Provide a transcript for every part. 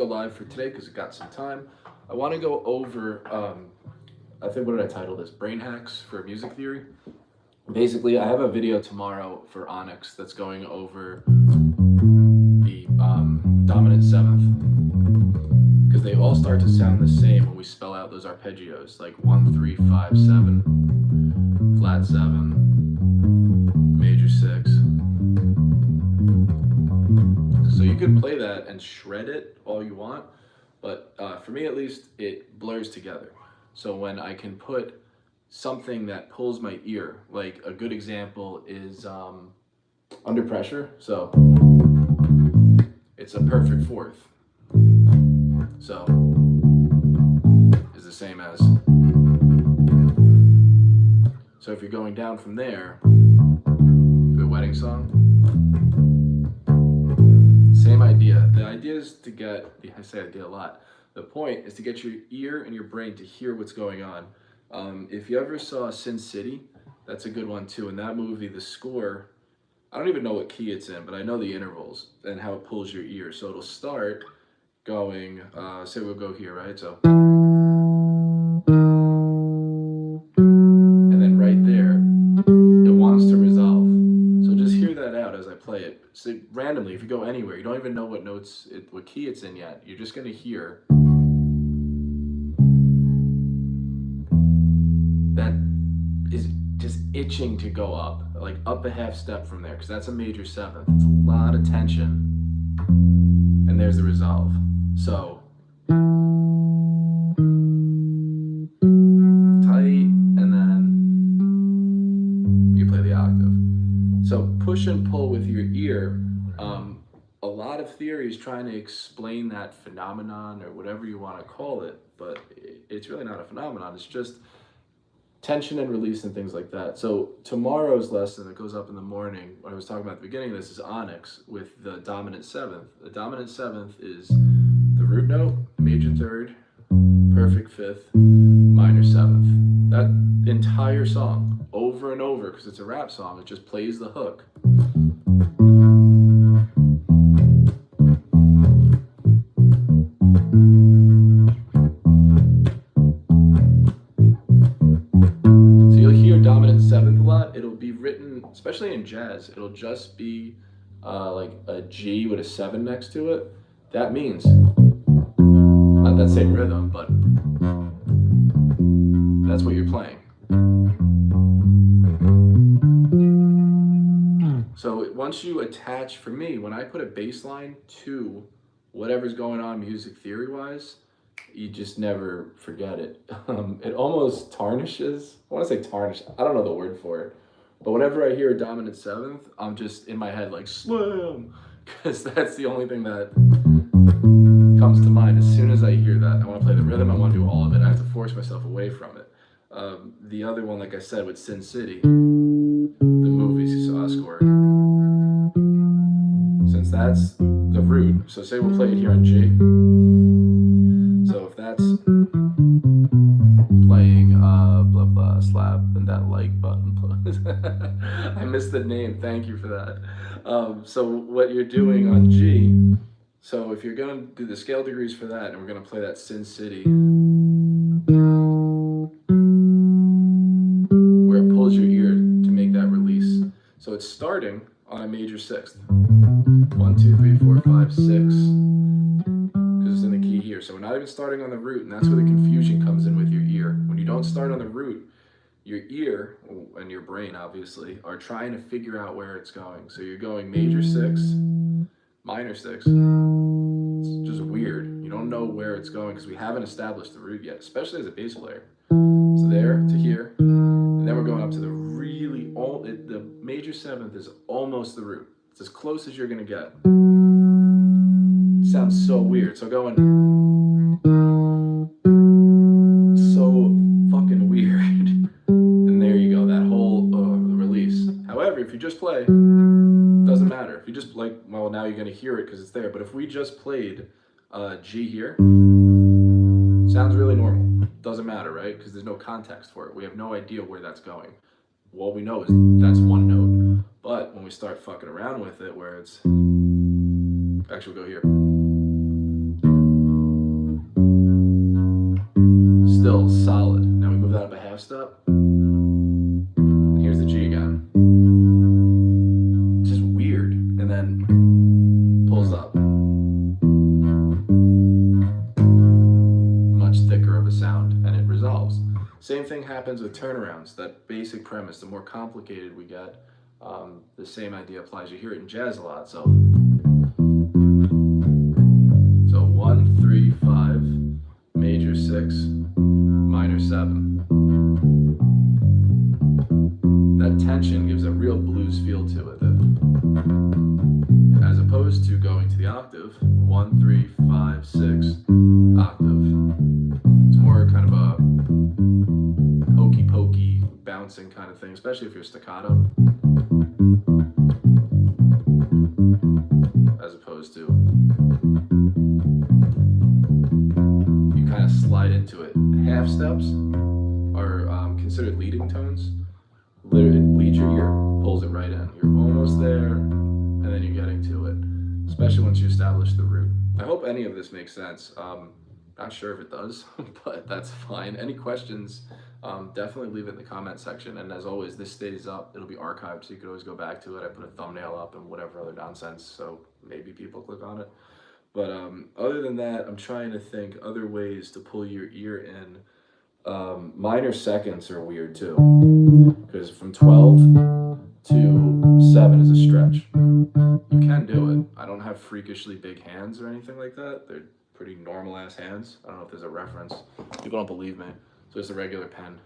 Go live for today because I got some time. I want to go over, I think, what did I title this? Brain hacks for music theory. Basically, I have a video tomorrow for Onyx that's going over the dominant seventh because they all start to sound the same when we spell out those arpeggios, like 1, 3, 5, 7, flat 7, major 6. So you can play that and shred it all you want, but for me at least, it blurs together. So when I can put something that pulls my ear, like a good example is Under Pressure. So it's a perfect fourth. So is the same as. So if you're going down from there, for the wedding song, same idea. The idea is to get, I say idea a lot, the point is to get your ear and your brain to hear what's going on. If you ever saw Sin City, that's a good one too. In that movie, the score, I don't even know what key it's in, but I know the intervals and how it pulls your ear. So it'll start going, say we'll go here, right? So, and then right there, it wants to resolve. So just hear that out as I play it. So randomly, if you go anywhere, you don't even know what notes, what key it's in yet. You're just gonna hear that is just itching to go up, like up a half step from there, because that's a major seventh. It's a lot of tension, and there's the resolve. So tight, and then you play the octave. So push and pull with your ear. A lot of theory is trying to explain that phenomenon or whatever you want to call it, but it's really not a phenomenon. It's just tension and release and things like that. So tomorrow's lesson that goes up in the morning, what I was talking about at the beginning of this, is Onyx with the dominant seventh. The dominant seventh is the root note, major third, perfect fifth, minor seventh. That entire song, over and over, because it's a rap song, it just plays the hook. It'll be written, especially in jazz, it'll just be like a G with a 7 next to it. That means, not that same rhythm, but that's what you're playing. So once you attach, for me, when I put a bass line to whatever's going on music theory-wise, you just never forget it. It almost tarnishes. I want to say tarnish. I don't know the word for it. But whenever I hear a dominant seventh, I'm just in my head like, slam! Because that's the only thing that comes to mind. As soon as I hear that, I want to play the rhythm. I want to do all of it. I have to force myself away from it. The other one, like I said, with Sin City, the movies you saw score. Since that's the root, so say we'll play it here on G. So if that's playing blah blah slap and that like button, I missed the name. Thank you for that. So what you're doing on G. So if you're gonna do the scale degrees for that, and we're gonna play that Sin City, where it pulls your ear to make that release. So it's starting on a major sixth. 1, 2, 3, 4, 5, 6. It's in the key here. So we're not even starting on the root, and that's where the confusion comes in with your ear. When you don't start on the root, your ear and your brain obviously are trying to figure out where it's going. So you're going major 6, minor 6. It's just weird. You don't know where it's going because we haven't established the root yet, especially as a bass player. So there to here, and then we're going up to the really, the major seventh is almost the root. It's as close as you're gonna get. Sounds so weird. So going so fucking weird. And there you go, that whole release. However, if you just play, doesn't matter. If you just like, well, now you're gonna hear it because it's there. But if we just played G here, sounds really normal. Doesn't matter, right? Because there's no context for it. We have no idea where that's going. All we know is that's one note. But when we start fucking around with it, where it's, actually we'll go here. still solid. Now we move that up a half step. And here's the G again. Just weird. And then pulls up. Much thicker of a sound, and it resolves. Same thing happens with turnarounds. That basic premise, the more complicated we get, the same idea applies. You hear it in jazz a lot. So 1, 3, 5, major 6, minor 7. That tension gives a real blues feel to it, as opposed to going to the octave, 1, 3, 5, 6, octave. It's more kind of a hokey pokey, bouncing kind of thing, especially if you're staccato, as opposed to you kind of slide into it. Half steps are considered leading tones. Literally lead your ear, pulls it right in. You're almost there, and then you're getting to it, especially once you establish the root. I hope any of this makes sense. Not sure if it does, but that's fine. Any questions, definitely leave it in the comment section. And as always, this stays up. It'll be archived, so you can always go back to it. I put a thumbnail up and whatever other nonsense, so maybe people click on it. But other than that, I'm trying to think other ways to pull your ear in. Minor seconds are weird too, because from 12 to 7 is a stretch. You can do it. I don't have freakishly big hands or anything like that. They're pretty normal ass hands. I don't know if there's a reference. People don't believe me. So it's a regular pen.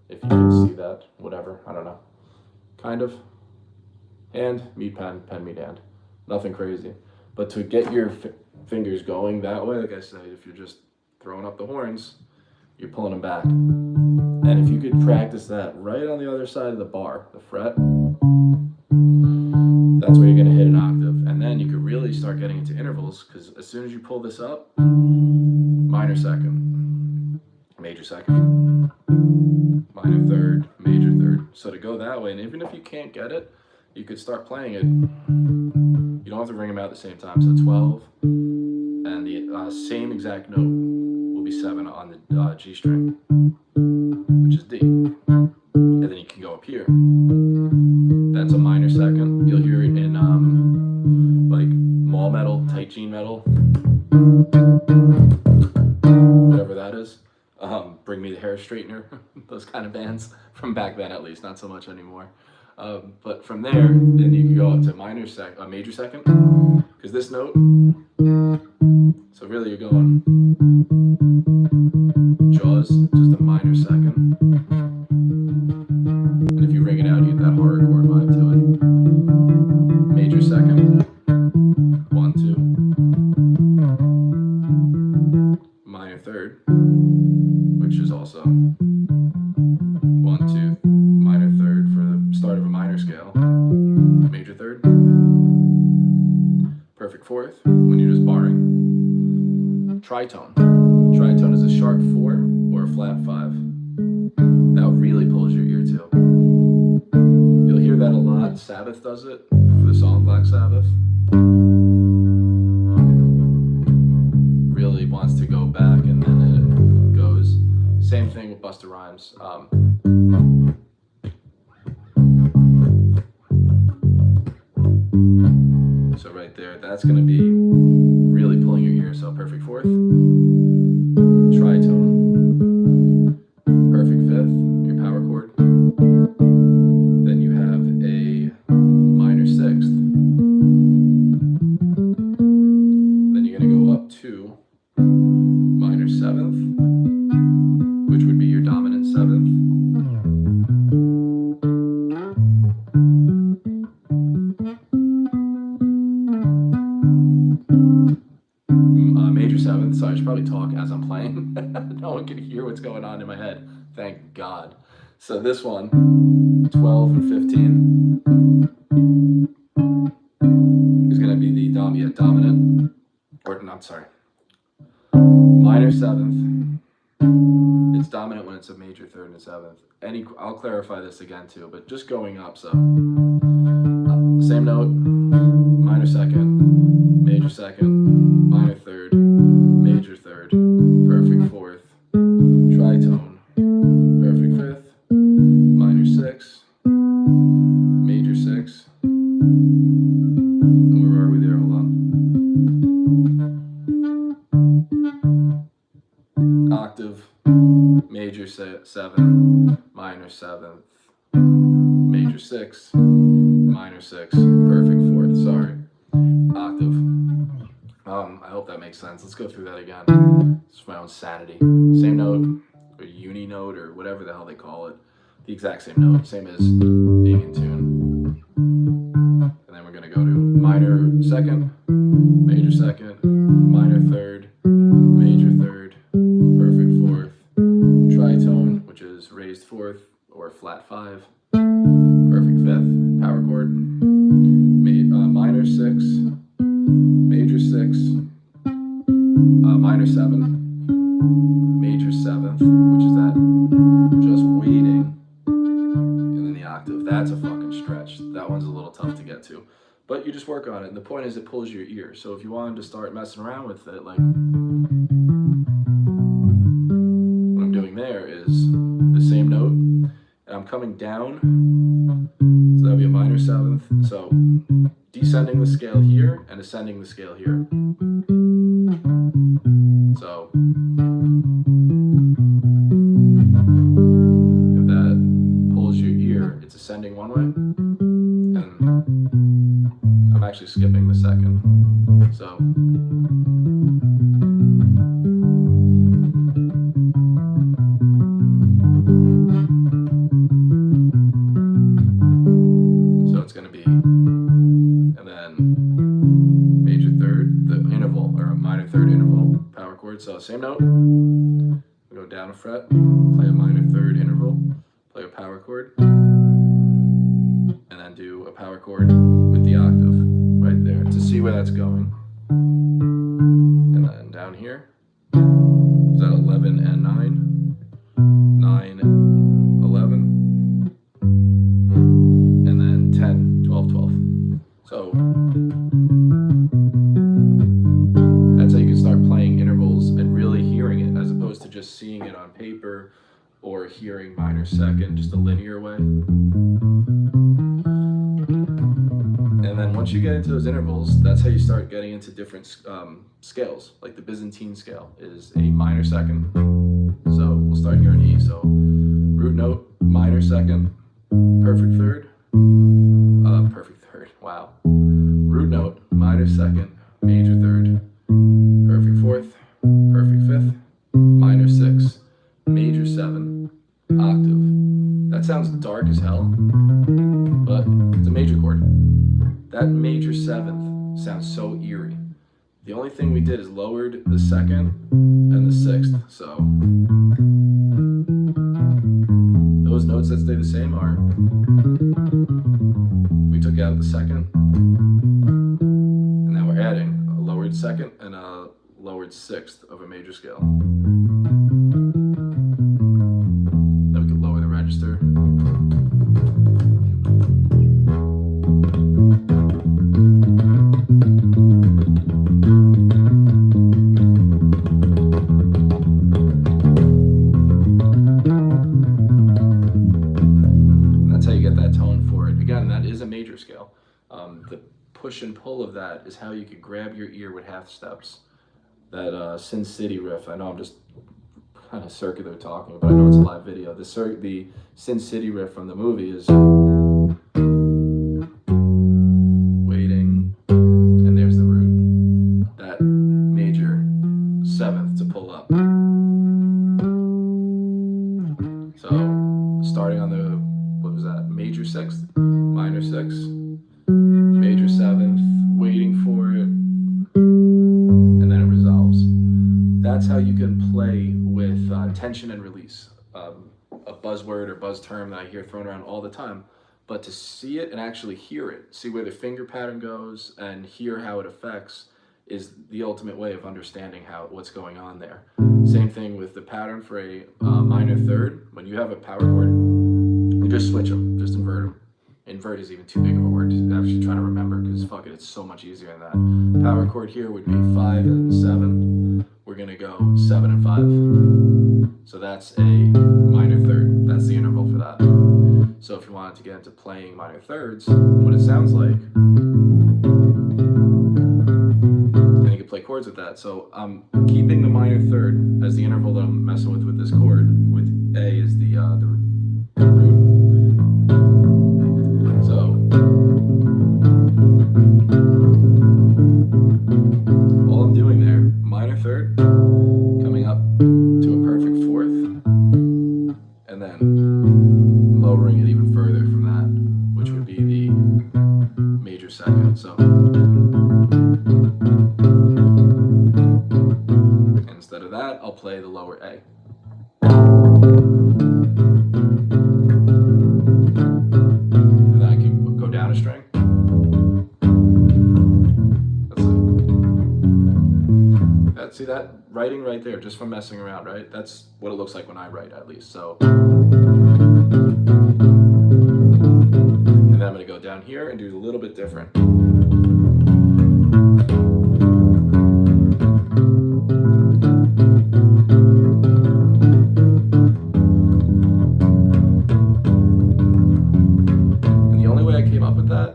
If you can see that, whatever, I don't know. Kind of. Hand, meet pen, pen, meet hand. Nothing crazy. But to get your fingers going that way, like I said, if you're just throwing up the horns, you're pulling them back. And if you could practice that right on the other side of the bar, the fret, that's where you're gonna hit an octave. And then you could really start getting into intervals, because as soon as you pull this up, minor second, major second, minor third, major third. So to go that way, and even if you can't get it, you could start playing it. You don't have to ring them out at the same time. So 12, and the same exact note will be 7 on the G string, which is D. And then you can go up here. That's a minor second. You'll hear it in like mall metal, tight G metal, whatever that is. Bring Me the Hair Straightener, those kind of bands from back then, at least, not so much anymore. But from there, then you can go up to major second, because this note, so really you're going jaws, just a minor second. And if you ring it out, you get that horror chord vibe to it. Major second, 1, 2. Minor third, which is also 1, 2. Minor third for the start of a minor scale. Major third. Perfect fourth, when you're just barring. Tritone. Tritone is a sharp 4 or a flat 5. That really pulls your ear too. You'll hear that a lot. Sabbath does it for the song Black Sabbath. Really wants to go back, and then it goes. Same thing with Busta Rhymes. So right there, that's going to be really pulling your ear. So perfect fourth, tritone, perfect fifth, your power chord. Then you have a minor sixth. Then you're going to go up to minor seventh, which would be your dominant seventh. Major seventh, so I should probably talk as I'm playing. No one can hear what's going on in my head, thank God. So this one, 12 and 15, is going to be the dominant, or not, sorry, minor seventh. It's dominant when it's a major third and seventh. I'll clarify this again too, but just going up, so same note, minor second, major second, minor third, major third, perfect fourth, tritone, octave, major 7, minor 7th, major 6, minor 6, perfect 4th, sorry, octave. I hope that makes sense. Let's go through that again. It's my own sanity. Same note, or uni note, or whatever the hell they call it. The exact same note, same as being in tune. And then we're going to go to minor 2nd, major 2nd, minor 3rd, major 3rd, perfect 4th, tritone, which is raised 4th or flat 5, perfect 5th, power chord, minor 6, major 6, minor 7, major 7th, which is that just waiting, and then the octave. That's a fucking stretch. That one's a little tough to get to, but you just work on it. And the point is, it pulls your ear. So if you wanted to start messing around with it, like what I'm doing there is the same note, and I'm coming down, so that'll be a minor 7th. So descending the scale here and ascending the scale here. So if that pulls your ear, it's ascending one way, and I'm actually skipping the 2nd. So it's going to be, and then major 3rd, the interval, or a minor 3rd interval, power chord. So same note, we go down a fret, play a minor 3rd interval, play a power chord, and then do a power chord with the octave right there to see where that's going. And then down here, is that 11 and 9, 9, 11, and then 10, 12, 12. So that's how you can start playing intervals and really hearing it, as opposed to just seeing it on paper or hearing minor 2nd just a linear way. And then once you get into those intervals, that's how you start getting into different scales. Like the Byzantine scale is a minor 2nd. So we'll start here in E. So root note, minor 2nd, perfect 3rd, perfect 3rd, wow. Root note, minor 2nd, major 3rd, perfect 4th, perfect 5th, minor 6, major 7, octave. That sounds dark as hell, but it's a major chord. That major 7th sounds so eerie. The only thing we did is lowered the 2nd and the 6th, so those notes that stay the same are, we took out the 2nd, and now we're adding a lowered 2nd and a lowered 6th of a major scale. Then we can lower the register. Scale. The push and pull of that is how you could grab your ear with half steps. That Sin City riff, I know I'm just kind of circular talking, but I know it's a live video. The Sin City riff from the movie is waiting, and there's the root. That major 7th to pull up. So starting on the, what was that, major 6th, minor 6, major 7th, waiting for it, and then it resolves. That's how you can play with tension and release. A buzzword or buzz term that I hear thrown around all the time, but to see it and actually hear it, see where the finger pattern goes and hear how it affects, is the ultimate way of understanding what's going on there. Same thing with the pattern for a minor 3rd. When you have a power chord, you just switch them, just invert them. Invert is even too big of a word to actually try to remember, because fuck it, it's so much easier than that. Power chord here would be 5 and 7. We're gonna go 7 and 5. So that's a minor 3rd. That's the interval for that. So if you wanted to get into playing minor 3rds, what it sounds like, and you can play chords with that. So I'm keeping the minor third as the interval that I'm messing with this chord, with A is the root. So all I'm doing there, minor third, coming up to a perfect fourth, and then lowering it even further from that, which would be the major second. So instead of that, I'll play the lower A. And then I can go down a string. That's it. See that? Writing right there, just from messing around, right? That's what it looks like when I write, at least. So, and then I'm going to go down here and do a little bit different.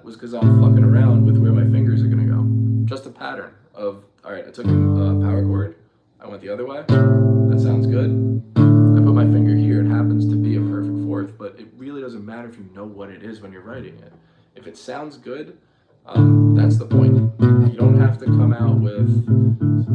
Was because I'm fucking around with where my fingers are gonna go. Just a pattern of, all right, I took a power chord, I went the other way, that sounds good. I put my finger here, it happens to be a perfect fourth, but it really doesn't matter if you know what it is when you're writing it. If it sounds good, that's the point. You don't have to come out with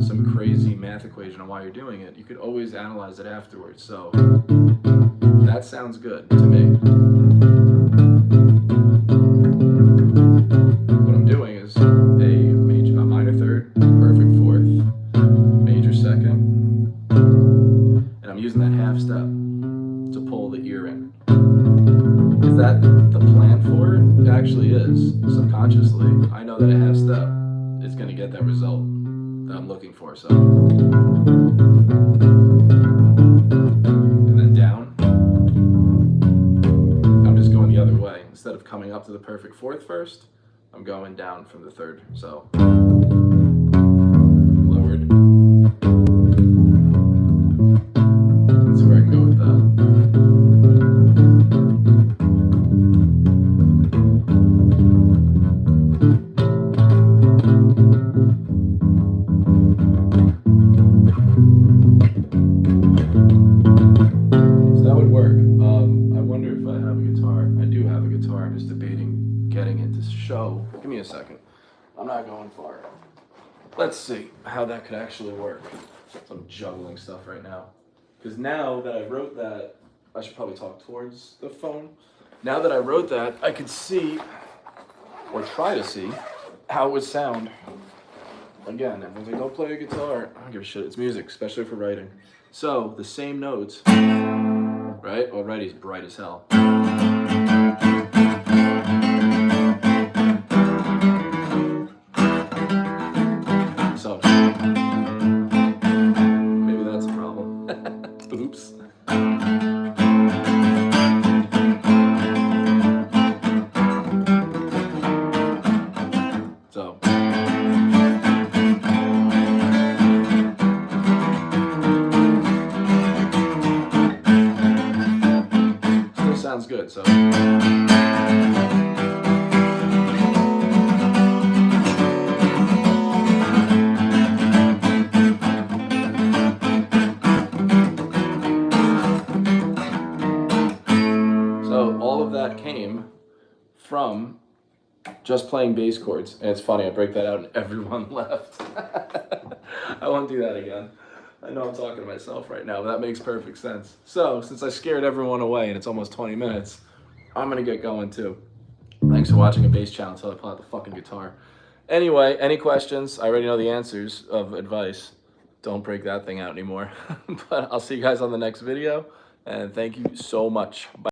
some crazy math equation on why you're doing it. You could always analyze it afterwards. So that sounds good to me. That the plan for it actually is subconsciously. I know that a half step is going to get that result that I'm looking for. So, and then down. I'm just going the other way. Instead of coming up to the perfect fourth first, I'm going down from the third. So, lowered. Let's see where I can go with that. Show. Give me a second. I'm not going far. Let's see how that could actually work. I'm juggling stuff right now. Because now that I wrote that, I should probably talk towards the phone. Now that I wrote that, I could see, or try to see, how it would sound. Again, everyone's like, don't play a guitar. I don't give a shit. It's music, especially for writing. So, the same notes, right? Already bright as hell. Oops. So. Still sounds good, so. That came from just playing bass chords, and it's funny, I break that out and everyone left. I won't do that again. I know I'm talking to myself right now, but that makes perfect sense. So, since I scared everyone away and it's almost 20 minutes, I'm gonna get going too. Thanks for watching a bass channel until I pull out the fucking guitar. Anyway, any questions? I already know the answers of advice. Don't break that thing out anymore. But I'll see you guys on the next video, and thank you so much. Bye.